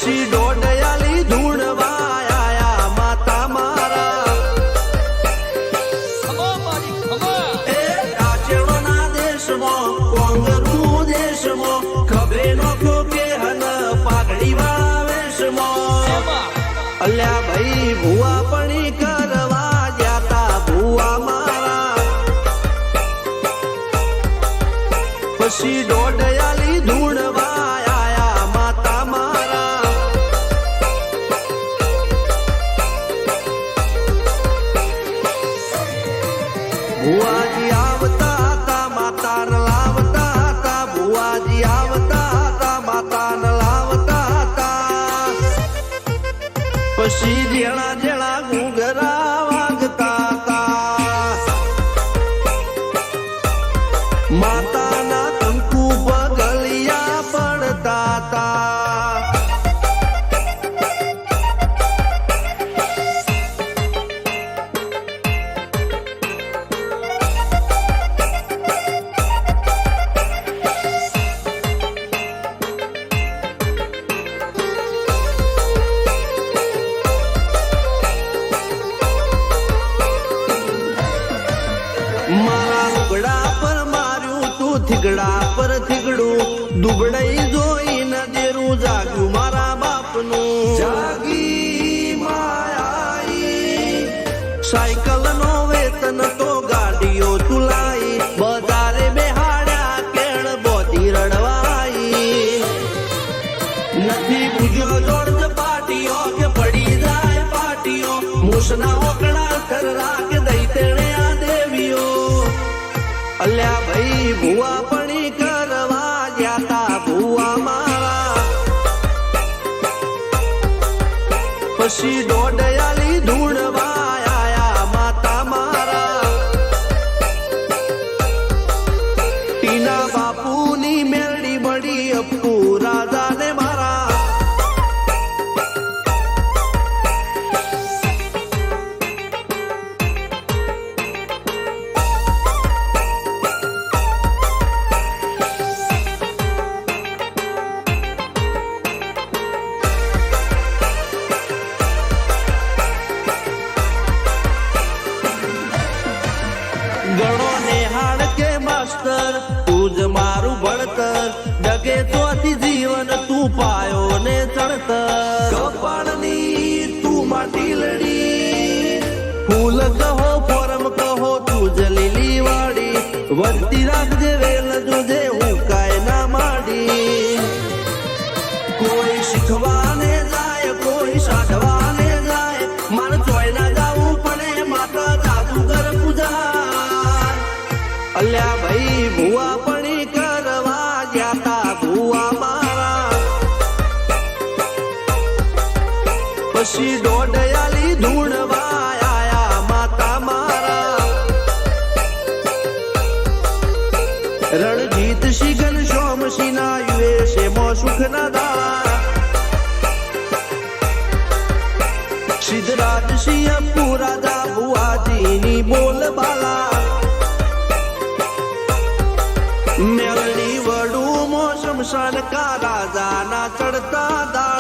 પછી ડોડયાલી ધૂણવા આયા માતા મારા એ કાચેડોના દેશમાં કોંગરું દેશમાં ખબરે નોખો કે હન પાઘડી વાવેશમાં અલ્યા ભાઈ ભુવા પણી કરવા જાતા ભુવા મારા પછી ડોડયાલી ધૂણવા આયા માતા મારા ભુવાજી આવતા હતા માતાને લાવતા હતા ભુવાજી આવતા હતા માતાને લાવતા હતા પછી જેણા જેણા ઘૂંઘરા વાગતા હતા માતાના કંકુ પગલિયા પડતા હતા મારા લુગડા પર માર્યું તું થીગડા પર થીગડું દુબળાઈ જોઈને દેરું જાગ્યું મારા બાપનું જાગી માયાઈ સાયકલ નો વેતન તો ગાડીઓ તુલાઈ બજારે બેહાડ્યા કેળ બોધી રડવાઈ નથી પૂજ્યો જોડ પાટીઓ કે પડી જાય પાટીઓ મૂસના ઓકડા થરરા કે દઈ તેણે આ દેવીઓ અલ્યા ભાઈ ભુવા પણી કરવા જાતા ભુવા મારા પછી ડોડયાલી ધૂણવા આયા માતા મારા ટીના બાપુની મેરડી બળી અપ્પુ રાજાને મારા ગણો નેહાળ કે માસ્ટર તું જ મારું ભણતર ડગે તોથી જીવન તું પાયો ને ચણતર કપાળની તું માટી લડી ફૂલ કહો ફોરમ કહો તું જ લીલી વાડી વધતી રાખજે વેલ જોજે હું કાય ના માડી કોઈ શીખવાને જાય કોઈ સાધવાને જાય મારે ચોય ના જાવું પડે માતા જાદુગર પૂજા અલ્યા ભાઈ ભુવા પણી કરવા જાતા ભુવા મારા પછી ડોડયાલી ધૂણવા આયા માતા મારા રણજીત સિંહ સોમસિંહ ના યુએસે મો સુખ ના દાળા સિદ્ધરાજ સિંહ પુરાદા ભુવાજીની બોલ બાલા મેળની વડું મો શમશાન કા રાજા ના ચડતા દા